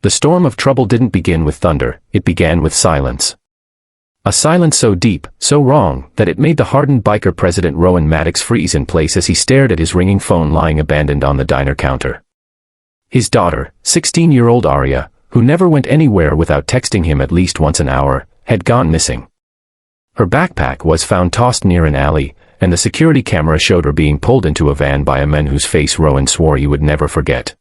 The storm of trouble didn't begin with thunder, it began with silence. A silence so deep, so wrong, that it made the hardened biker President Rowan Maddox freeze in place as he stared at his ringing phone lying abandoned on the diner counter. His daughter, 16-year-old Aria, who never went anywhere without texting him at least once an hour, had gone missing. Her backpack was found tossed near an alley, and the security camera showed her being pulled into a van by a man whose face Rowan swore he would never forget.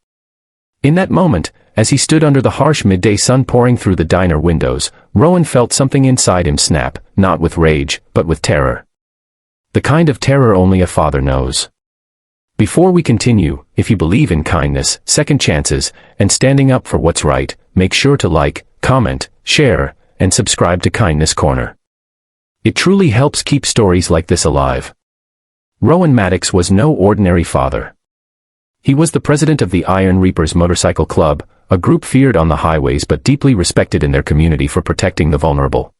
In that moment, as he stood under the harsh midday sun pouring through the diner windows, Rowan felt something inside him snap, not with rage, but with terror. The kind of terror only a father knows. Before we continue, if you believe in kindness, second chances, and standing up for what's right, make sure to like, comment, share, and subscribe to Kindness Corner. It truly helps keep stories like this alive. Rowan Maddox was no ordinary father. He was the president of the Iron Reapers Motorcycle Club, a group feared on the highways but deeply respected in their community for protecting the vulnerable.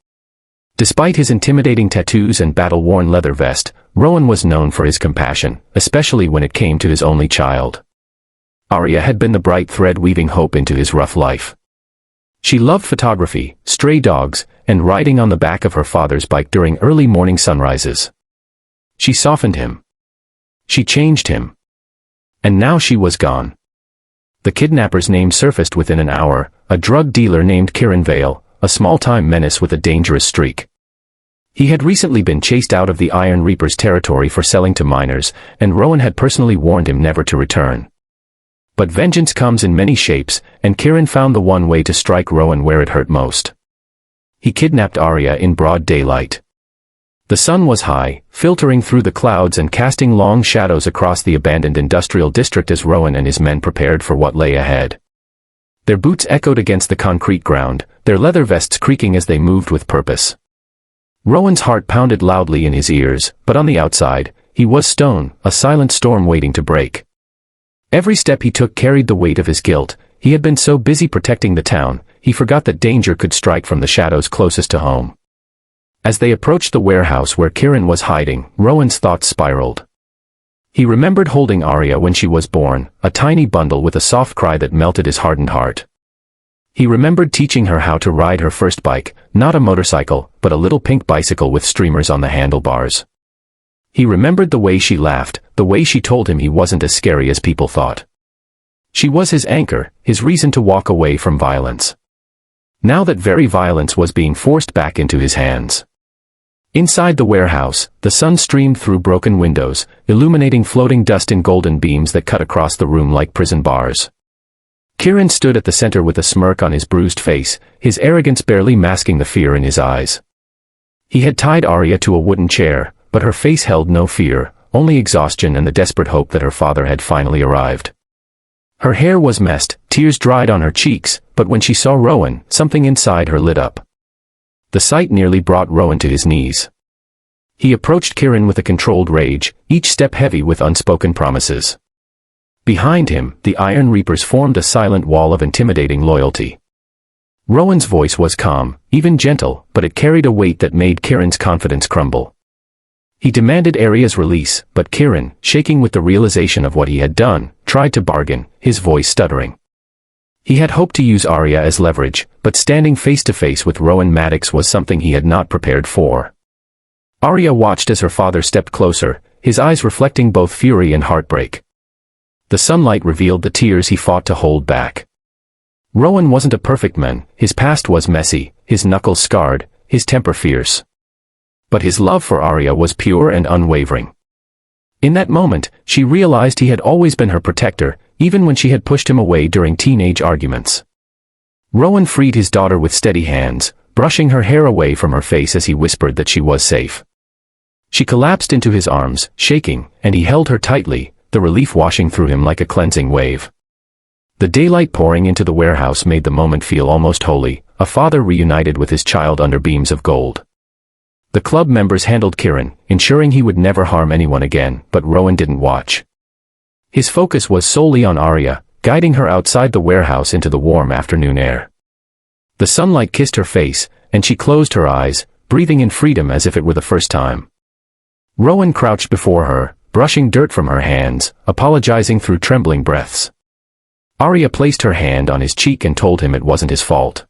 Despite his intimidating tattoos and battle-worn leather vest, Rowan was known for his compassion, especially when it came to his only child. Aria had been the bright thread weaving hope into his rough life. She loved photography, stray dogs, and riding on the back of her father's bike during early morning sunrises. She softened him. She changed him. And now she was gone. The kidnapper's name surfaced within an hour, a drug dealer named Kieran Vale, a small-time menace with a dangerous streak. He had recently been chased out of the Iron Reapers territory for selling to minors, and Rowan had personally warned him never to return. But vengeance comes in many shapes, and Kieran found the one way to strike Rowan where it hurt most. He kidnapped Aria in broad daylight. The sun was high, filtering through the clouds and casting long shadows across the abandoned industrial district as Rowan and his men prepared for what lay ahead. Their boots echoed against the concrete ground, their leather vests creaking as they moved with purpose. Rowan's heart pounded loudly in his ears, but on the outside, he was stone, a silent storm waiting to break. Every step he took carried the weight of his guilt. He had been so busy protecting the town, he forgot that danger could strike from the shadows closest to home. As they approached the warehouse where Kieran was hiding, Rowan's thoughts spiraled. He remembered holding Aria when she was born, a tiny bundle with a soft cry that melted his hardened heart. He remembered teaching her how to ride her first bike, not a motorcycle, but a little pink bicycle with streamers on the handlebars. He remembered the way she laughed, the way she told him he wasn't as scary as people thought. She was his anchor, his reason to walk away from violence. Now that very violence was being forced back into his hands. Inside the warehouse, the sun streamed through broken windows, illuminating floating dust in golden beams that cut across the room like prison bars. Kieran stood at the center with a smirk on his bruised face, his arrogance barely masking the fear in his eyes. He had tied Aria to a wooden chair, but her face held no fear, only exhaustion and the desperate hope that her father had finally arrived. Her hair was messed, tears dried on her cheeks, but when she saw Rowan, something inside her lit up. The sight nearly brought Rowan to his knees. He approached Kieran with a controlled rage, each step heavy with unspoken promises. Behind him, the Iron Reapers formed a silent wall of intimidating loyalty. Rowan's voice was calm, even gentle, but it carried a weight that made Kieran's confidence crumble. He demanded Aria's release, but Kieran, shaking with the realization of what he had done, tried to bargain, his voice stuttering. He had hoped to use Aria as leverage, but standing face to face with Rowan Maddox was something he had not prepared for. Aria watched as her father stepped closer, his eyes reflecting both fury and heartbreak. The sunlight revealed the tears he fought to hold back. Rowan wasn't a perfect man, his past was messy, his knuckles scarred, his temper fierce. But his love for Aria was pure and unwavering. In that moment, she realized he had always been her protector, even when she had pushed him away during teenage arguments. Rowan freed his daughter with steady hands, brushing her hair away from her face as he whispered that she was safe. She collapsed into his arms, shaking, and he held her tightly, the relief washing through him like a cleansing wave. The daylight pouring into the warehouse made the moment feel almost holy, a father reunited with his child under beams of gold. The club members handled Kieran, ensuring he would never harm anyone again, but Rowan didn't watch. His focus was solely on Aria, guiding her outside the warehouse into the warm afternoon air. The sunlight kissed her face, and she closed her eyes, breathing in freedom as if it were the first time. Rowan crouched before her, brushing dirt from her hands, apologizing through trembling breaths. Arya placed her hand on his cheek and told him it wasn't his fault.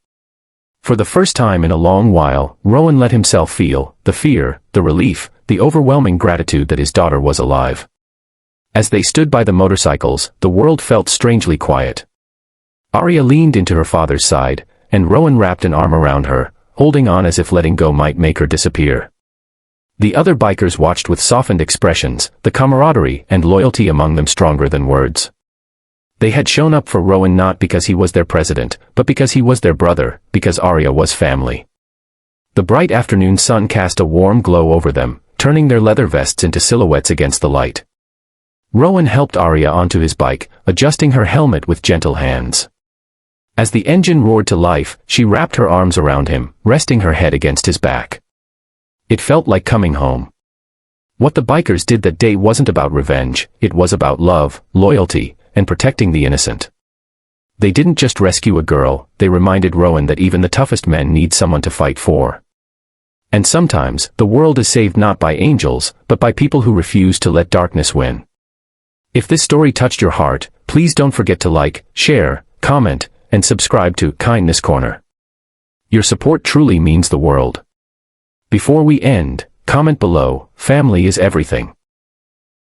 For the first time in a long while, Rowan let himself feel the fear, the relief, the overwhelming gratitude that his daughter was alive. As they stood by the motorcycles, the world felt strangely quiet. Arya leaned into her father's side, and Rowan wrapped an arm around her, holding on as if letting go might make her disappear. The other bikers watched with softened expressions, the camaraderie and loyalty among them stronger than words. They had shown up for Rowan not because he was their president, but because he was their brother, because Arya was family. The bright afternoon sun cast a warm glow over them, turning their leather vests into silhouettes against the light. Rowan helped Arya onto his bike, adjusting her helmet with gentle hands. As the engine roared to life, she wrapped her arms around him, resting her head against his back. It felt like coming home. What the bikers did that day wasn't about revenge, it was about love, loyalty, and protecting the innocent. They didn't just rescue a girl, they reminded Rowan that even the toughest men need someone to fight for. And sometimes, the world is saved not by angels, but by people who refuse to let darkness win. If this story touched your heart, please don't forget to like, share, comment, and subscribe to Kindness Corner. Your support truly means the world. Before we end, comment below, family is everything.